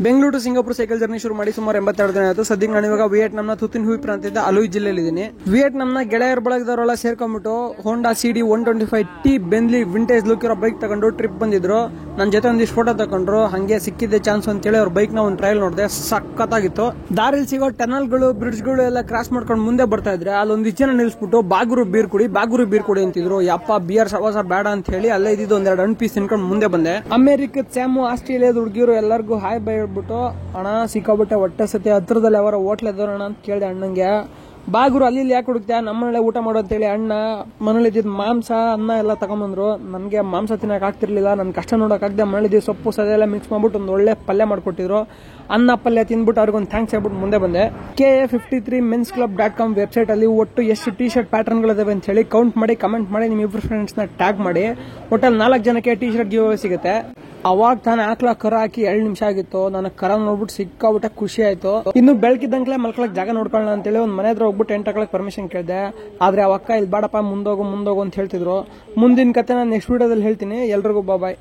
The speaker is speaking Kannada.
ಬೆಂಗಳೂರು ಸಿಂಗಾಪುರ್ ಸೈಕಲ್ ಜರ್ನಿ ಶುರು ಮಾಡಿ ಸುಮಾರು 82 ದಿನ ಆಯ್ತು. ಸದ್ಯಕ್ಕೆ ನಾನು ಇವಾಗ ವಿಯೆಟ್ನಾಂನ ಥುತಿನ್ ಹುಯಿ ಪ್ರಾಂತ್ಯದ ಅಲೋಯ್ ಜಿಲ್ಲೆಯಲ್ಲಿ ಇದ್ದೀನಿ. ವಿಯೆಟ್ನಾಂನ ಗೆಳೆಯರ ಬಳಗದವರೆಲ್ಲ ಸೇರ್ಕೊಂಡ್ಬಿಟ್ಟು ಹೋಂಡಾ CD 125T ಬೆನ್ಲಿ ವಿಂಟೇಜ್ ಲುಕ್ ಇರೋ ಬೈಕ್ ತಗೊಂಡು ಟ್ರಿಪ್ ಬಂದಿದ್ರು. ನನ್ನ ಜೊತೆ ಒಂದಿಷ್ಟು ಫೋಟೋ ತಗೊಂಡ್ರು. ಹಂಗೆ ಸಿಕ್ಕಿದ್ದೆ ಚಾನ್ಸ್ ಅಂತೇಳಿ ಅವ್ರ ಬೈಕ್ ನ ಒಂದು ಟ್ರಯಲ್ ನೋಡಿದೆ. ಸಖತ್ತಾಗಿತ್ತು. ದಾರಿಲಿ ಸಿಗೋ ಟನಲ್ಗಳು ಬ್ರಿಡ್ಜ್ಗಳು ಎಲ್ಲ ಕ್ರಾಸ್ ಮಾಡ್ಕೊಂಡು ಮುಂದೆ ಬರ್ತಾ ಇದ್ರೆ ಅಲ್ಲೊಂದಿಷ್ಟು ಜನ ನಿಲ್ಸ್ಬಿಟ್ಟು ಬಾಗೂರು ಬೀರ್ ಕುಡಿ ಅಂತಿದ್ರು. ಯಪ್ಪ ಬಿಯರ್ ಸವಾಸ ಬೇಡ ಅಂತ ಹೇಳಿ ಅಲ್ಲೇ ಇದ್ದಿದ್ದು ಒಂದೆರಡು ಹಣ್ಣು ಪೀಸ್ ತಿನ್ಕೊಂಡು ಮುಂದೆ ಬಂದೆ. ಅಮೆರಿಕದ ಸ್ಯಾಮು, ಆಸ್ಟ್ರೇಲಿಯಾದ ಹುಡುಗಿರು ಎಲ್ಲರಿಗೂ ಹಾಯ್ ಬೈ ಹೇಳ್ಬಿಟ್ಟು ಅಣ್ಣ ಸಿಕ್ಕಾಬಿಟ್ಟೆ ಹೊಟ್ಟೆ ಸತಿ ಹತ್ರದಲ್ಲಿ ಅವರ ಹೋಟ್ಲ್ ಎದ್ದೋಣ ಅಂತ ಕೇಳಿದೆ ಅಣ್ಣಂಗೆ. ಬಾಗೂರು ಅಲ್ಲಿ ಯಾಕೆ ಹುಡುಕ್ತೆ, ನಮ್ಮನೇಲೆ ಊಟ ಮಾಡೋ ಅಂತೇಳಿ ಅಣ್ಣ ಮನೇಲಿ ಇದ್ದಿದ್ದು ಮಾಂಸ ಅನ್ನ ಎಲ್ಲ ತಗೊಂಬಂದ್ರು. ನನಗೆ ಮಾಂಸ ತಿನ್ನಕ್ ಆಗ್ತಿರ್ಲಿಲ್ಲ. ನನ್ನ ಕಷ್ಟ ನೋಡೋಕ್ಕಾಗದೆ ಮನೇಲಿ ಸೊಪ್ಪು ಸದೆಲ್ಲ ಮಿಕ್ಸ್ ಮಾಡ್ಬಿಟ್ಟು ಒಂದು ಒಳ್ಳೆ ಪಲ್ಯ ಮಾಡ್ಕೊಟ್ಟಿದ್ರು. ಅನ್ನ ಪಲ್ಯ ತಿಂದ್ಬಿಟ್ಟು ಅವ್ರಿಗೊಂದು ಥ್ಯಾಂಕ್ಸ್ ಹೇಳ್ಬಿಟ್ಟು ಮುಂದೆ ಬಂದೆ. KA53mensclub.com ವೆಬ್ಸೈಟ್ ಅಲ್ಲಿ ಒಟ್ಟು ಎಷ್ಟು ಟಿ ಶರ್ಟ್ ಪ್ಯಾಟರ್ನ್ ಗಳಿದಾವೆ ಅಂತ ಹೇಳಿ ಕೌಂಟ್ ಮಾಡಿ ಕಮೆಂಟ್ ಮಾಡಿ ನಿಮ್ಮ ಇಬ್ಬರು ಫ್ರೆಂಡ್ಸ್ ನ ಟ್ಯಾಗ್ ಮಾಡಿ. ಒಟ್ಟಲ್ಲಿ 4 ಜನಕ್ಕೆ ಟಿ ಶರ್ಟ್ ಗಿವ್ ಅವೇ ಸಿಗುತ್ತೆ. ಅವಾಗ ತಾನು ಕರ ಹಾಕಿ 2 ನಿಮಿಷ ಆಗಿತ್ತು. ನನಗೆ ಕರ ನೋಡ್ಬಿಟ್ಟು ಸಿಕ್ಕಾಬಿಟ್ಟೆ ಖುಷಿ ಆಯ್ತು. ಇನ್ನು ಬೆಳಕಿದ್ದಂಕ್ಲೆ ಮಲ್ಕೊಳಕ್ ಜಾಗ ನೋಡ್ಕೊಳ್ಳೋಣ ಅಂತೇಳಿ ಒಂದು ಮನೆ ಹತ್ರ ಹೋಗ್ಬಿಟ್ಟು ಟೆಂಟ್ ಹಾಕೊಳಕ್ ಪರ್ಮಿಷನ್ ಕೇಳಿದೆ. ಆದ್ರೆ ಅವಕ್ಕ ಇಲ್ಲಿ ಬೇಡಪ್ಪ ಮುಂದೋಗು ಅಂತ ಹೇಳ್ತಿದ್ರು. ಮುಂದಿನ ಕತೆ ನಾನು ನೆಕ್ಸ್ಟ್ ವಿಡಿಯೋದಲ್ಲಿ ಹೇಳ್ತೀನಿ. ಎಲ್ರಿಗೂ ಬಾಯ್.